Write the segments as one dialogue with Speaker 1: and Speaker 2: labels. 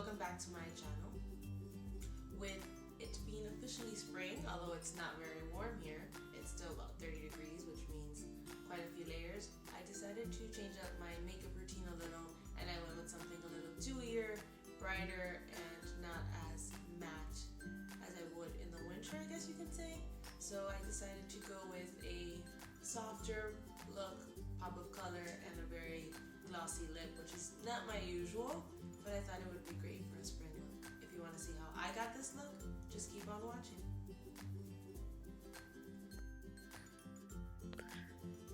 Speaker 1: welcome back to my channel. With it being officially spring, although it's not very warm here, it's still about 30 degrees, which means quite a few layers. I decided to change up my makeup routine a little, and I went with something a little dewier, brighter, and not as matte as I would in the winter, I guess you could say. So I decided to go with a softer look, pop of color, and a very glossy lip, which is not my usual, but I thought it would be great for a spring look. If you want to see how I got this look, just keep on watching.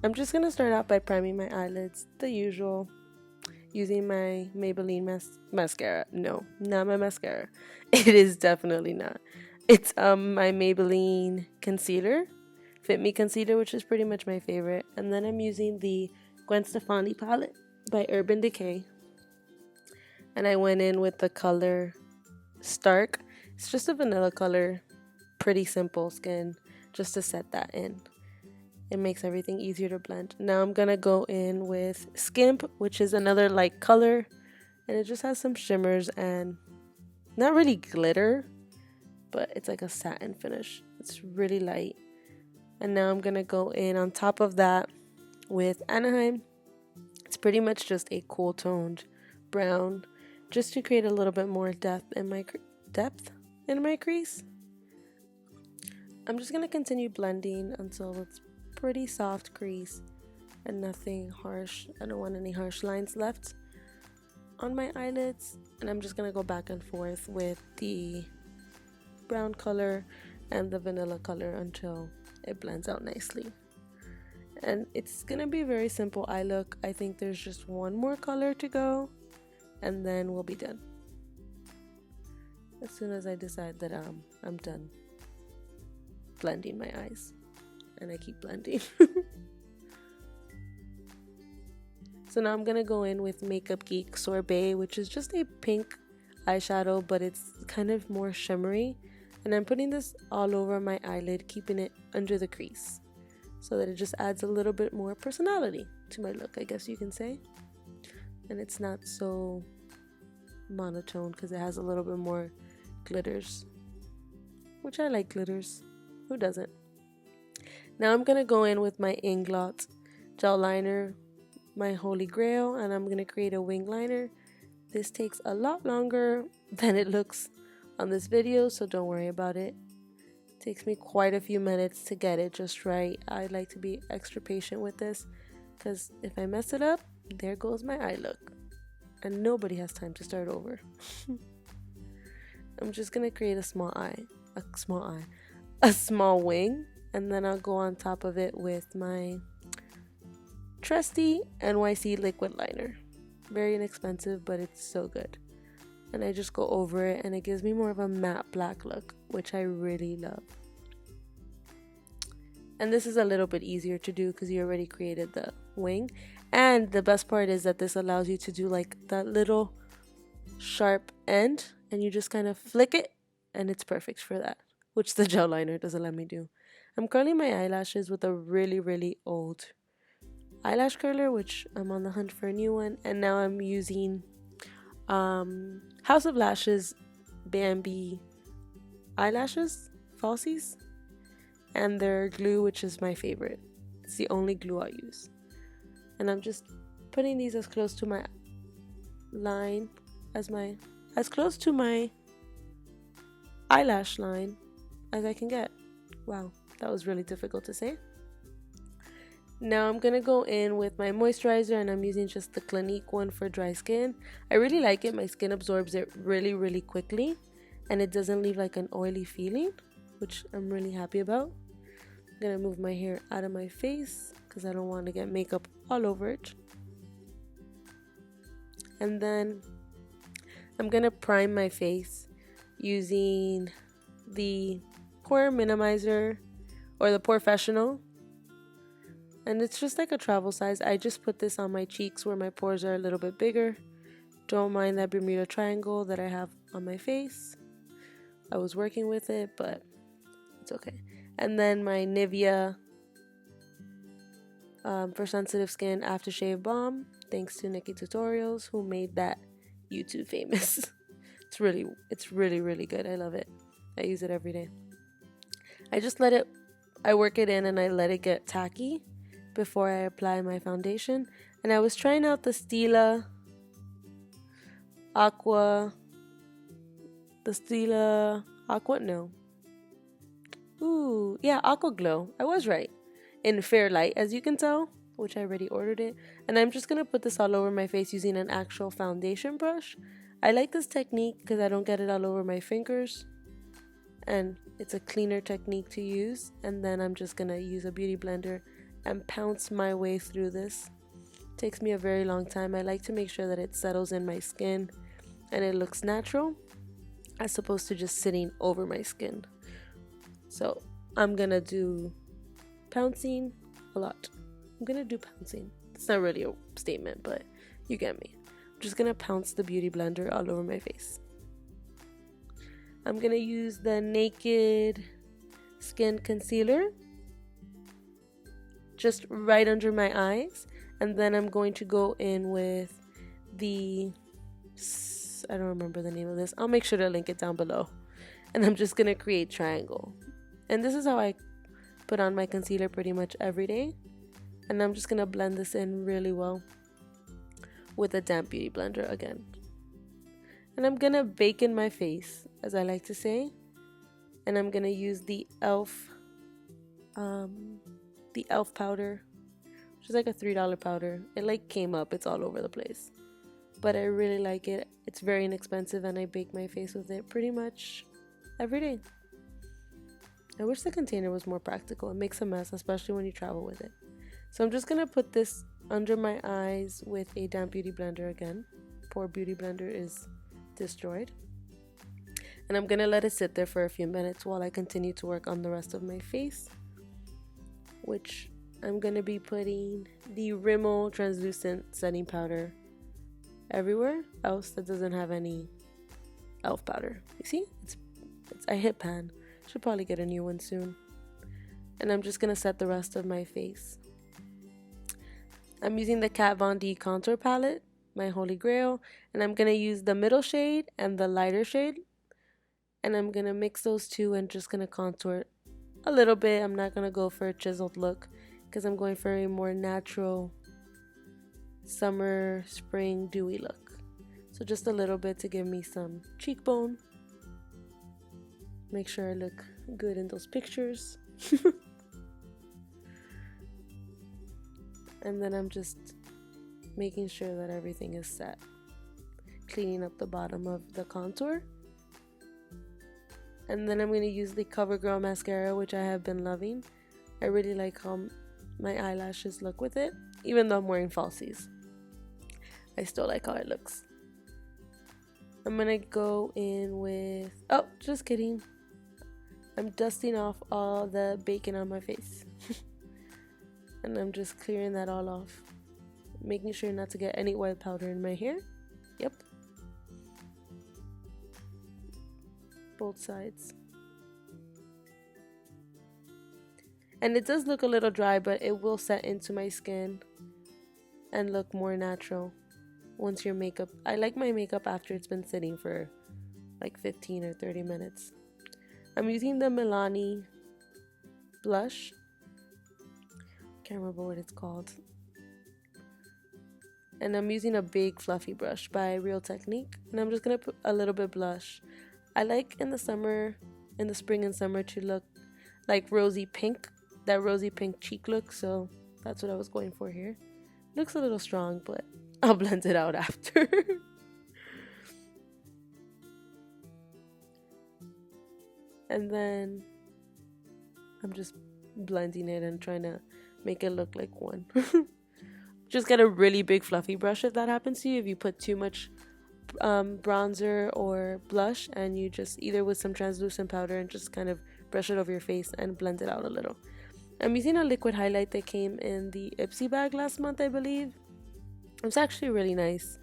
Speaker 2: I'm just going to start out by priming my eyelids, the usual, using my Maybelline mascara. No, not my mascara. It is definitely not. It's my Maybelline concealer, Fit Me concealer, which is pretty much my favorite. And then I'm using the Gwen Stefani palette by Urban Decay. And I went in with the color Stark. It's just a vanilla color, pretty simple skin, just to set that in. It makes everything easier to blend. Now I'm going to go in with Skimp, which is another light color. And it just has some shimmers and not really glitter, but it's like a satin finish. It's really light. And now I'm going to go in on top of that with Anaheim. It's pretty much just a cool toned brown, just to create a little bit more depth in my crease. I'm just going to continue blending until it's pretty soft crease and nothing harsh. I don't want any harsh lines left on my eyelids. And I'm just going to go back and forth with the brown color and the vanilla color until it blends out nicely. And it's gonna be a very simple eye look. I think there's just one more color to go and then we'll be done. As soon as I decide that I'm done blending my eyes, and I keep blending. So now I'm gonna go in with MakeupGeek Sorbet, which is just a pink eyeshadow, but it's kind of more shimmery. And I'm putting this all over my eyelid, keeping it under the crease, so that it just adds a little bit more personality to my look, I guess you can say. And it's not so monotone because it has a little bit more glitters, which I like glitters. Who doesn't? Now I'm going to go in with my Inglot gel liner, my holy grail, and I'm going to create a wing liner. This takes a lot longer than it looks on this video, so don't worry about it. It takes me quite a few minutes to get it just right. I like to be extra patient with this because if I mess it up, there goes my eye look, and nobody has time to start over. I'm just gonna create a small wing, and then I'll go on top of it with my trusty NYC liquid liner. Very inexpensive, but it's so good. And I just go over it, and it gives me more of a matte black look, which I really love. And this is a little bit easier to do because you already created the wing. And the best part is that this allows you to do like that little sharp end, and you just kind of flick it, and it's perfect for that, which the gel liner doesn't let me do. I'm curling my eyelashes with a really, really old eyelash curler, which I'm on the hunt for a new one. And now I'm using House of Lashes Bambi eyelashes, falsies, and their glue, which is my favorite. It's the only glue I use. And I'm just putting these as close to my line as close to my eyelash line as I can get. Wow, that was really difficult to say. Now I'm going to go in with my moisturizer, and I'm using just the Clinique one for dry skin. I really like it. My skin absorbs it really, really quickly, and it doesn't leave like an oily feeling, which I'm really happy about. I'm going to move my hair out of my face because I don't want to get makeup all over it. And then I'm going to prime my face using the Pore Minimizer or the Porefessional. And it's just like a travel size. I just put this on my cheeks where my pores are a little bit bigger. Don't mind that Bermuda Triangle that I have on my face. I was working with it, but it's okay. And then my Nivea for sensitive skin aftershave balm. Thanks to Nikki Tutorials, who made that YouTube famous. It's really good. I love it. I use it every day. I work it in and I let it get tacky before I apply my foundation. And I was trying out the Stila Aqua. The Stila Aqua, no. Ooh, yeah, Aqua Glow. I was right. In Fair Light, as you can tell, which I already ordered it. And I'm just going to put this all over my face using an actual foundation brush. I like this technique because I don't get it all over my fingers. And it's a cleaner technique to use. And then I'm just going to use a beauty blender and pounce my way through this. It takes me a very long time. I like to make sure that it settles in my skin and it looks natural, as opposed to just sitting over my skin. So I'm gonna do pouncing a lot. I'm gonna do pouncing. It's not really a statement, but you get me. I'm just gonna pounce the beauty blender all over my face. I'm gonna use the Naked Skin Concealer just right under my eyes, and then I'm going to go in with the, I don't remember the name of this. I'll make sure to link it down below. And I'm just gonna create triangle. And this is how I put on my concealer pretty much every day. And I'm just gonna blend this in really well with a damp beauty blender again. And I'm gonna bake in my face, as I like to say. And I'm gonna use the e.l.f. powder, which is like a $3 powder. It like came up, it's all over the place. But I really like it. It's very inexpensive and I bake my face with it pretty much every day. I wish the container was more practical. It makes a mess, especially when you travel with it. So I'm just going to put this under my eyes with a damp beauty blender again. Poor beauty blender is destroyed. And I'm going to let it sit there for a few minutes while I continue to work on the rest of my face, which I'm going to be putting the Rimmel translucent setting powder everywhere else that doesn't have any e.l.f. powder. You see? It's I hit pan. Should probably get a new one soon. And I'm just going to set the rest of my face. I'm using the Kat Von D contour palette, my holy grail, and I'm going to use the middle shade and the lighter shade. And I'm going to mix those two and just going to contour it a little bit. I'm not going to go for a chiseled look because I'm going for a more natural summer, spring, dewy look. So just a little bit to give me some cheekbone. Make sure I look good in those pictures. And then I'm just making sure that everything is set. Cleaning up the bottom of the contour. And then I'm going to use the CoverGirl mascara, which I have been loving. I really like how my eyelashes look with it, even though I'm wearing falsies. I still like how it looks. I'm going to go in with... Oh, just kidding. I'm dusting off all the bacon on my face. And I'm just clearing that all off. Making sure not to get any white powder in my hair. Yep. Both sides. And it does look a little dry, but it will set into my skin and look more natural once your makeup... I like my makeup after it's been sitting for like 15 or 30 minutes. I'm using the Milani blush. Can't remember what it's called. And I'm using a big fluffy brush by Real Technique. And I'm just going to put a little bit blush. I like in the spring and summer to look like rosy pink. That rosy pink cheek look. So that's what I was going for here. Looks a little strong, but I'll blend it out after. And then I'm just blending it and trying to make it look like one. Just get a really big fluffy brush if that happens to you. If you put too much bronzer or blush, and you just either with some translucent powder and just kind of brush it over your face and blend it out a little. I'm using a liquid highlight that came in the Ipsy bag last month, I believe. It's actually really nice.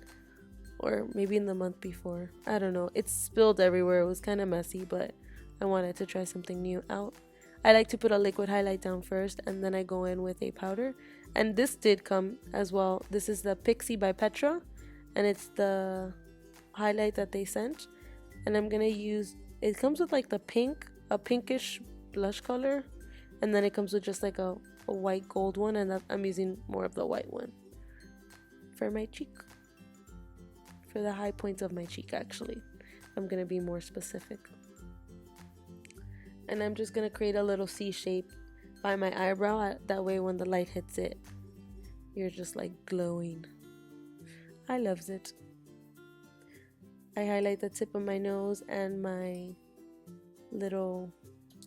Speaker 2: Or maybe in the month before. I don't know. It's spilled everywhere. It was kind of messy, but I wanted to try something new out. I like to put a liquid highlight down first, and then I go in with a powder. And this did come as well. This is the Pixie by Petra, and it's the highlight that they sent. And I'm gonna use, it comes with like the a pinkish blush color, and then it comes with just like a white gold one, and I'm using more of the white one for my cheek, for the high points of my cheek. Actually, I'm gonna be more specific, and I'm just gonna create a little C shape by my eyebrow. That way when the light hits it, you're just like glowing. I loves it. I highlight the tip of my nose and my little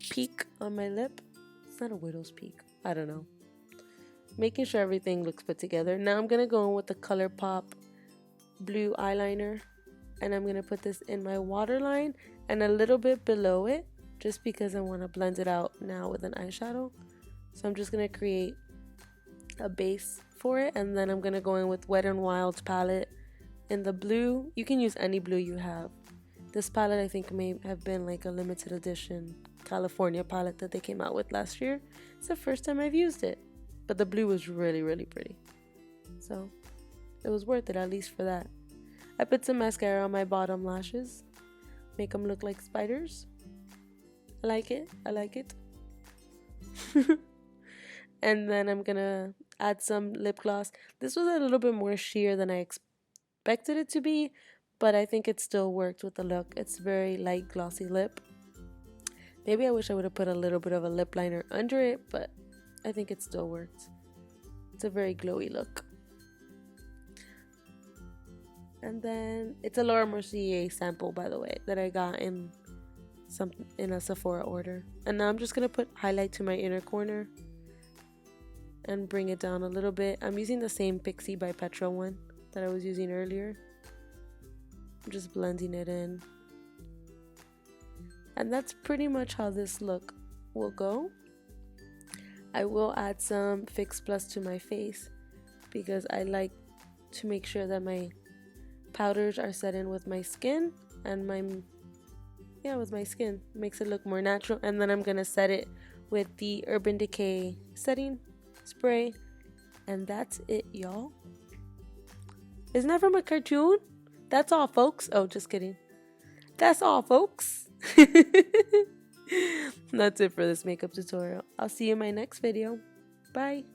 Speaker 2: peak on my lip. It's not a widow's peak, I don't know. Making sure everything looks put together. Now I'm gonna go in with the ColourPop blue eyeliner, and I'm gonna put this in my waterline and a little bit below it, just because I want to blend it out now with an eyeshadow. So I'm just gonna create a base for it, and then I'm gonna go in with Wet n Wild palette in the blue. You can use any blue you have. This palette I think may have been like a limited edition California palette that they came out with last year. It's the first time I've used it, but the blue was really, really pretty, so it was worth it, at least for that. I put some mascara on my bottom lashes, make them look like spiders. I like it. And then I'm gonna add some lip gloss. This was a little bit more sheer than I expected it to be, but I think it still worked with the look. It's very light glossy lip. Maybe I wish I would have put a little bit of a lip liner under it, but I think it still worked. It's a very glowy look. And then it's a Laura Mercier sample, by the way, that I got in a Sephora order. And now I'm just gonna put highlight to my inner corner and bring it down a little bit. I'm using the same Pixie by Petra one that I was using earlier. I'm just blending it in. And that's pretty much how this look will go. I will add some Fix Plus to my face because I like to make sure that my powders are set in with my skin, and with my skin. Makes it look more natural. And then I'm gonna set it with the Urban Decay setting spray, and that's it, y'all. Isn't that from a cartoon? That's all, folks. Oh, just kidding. That's all, folks. That's it for this makeup tutorial. I'll see you in my next video. Bye.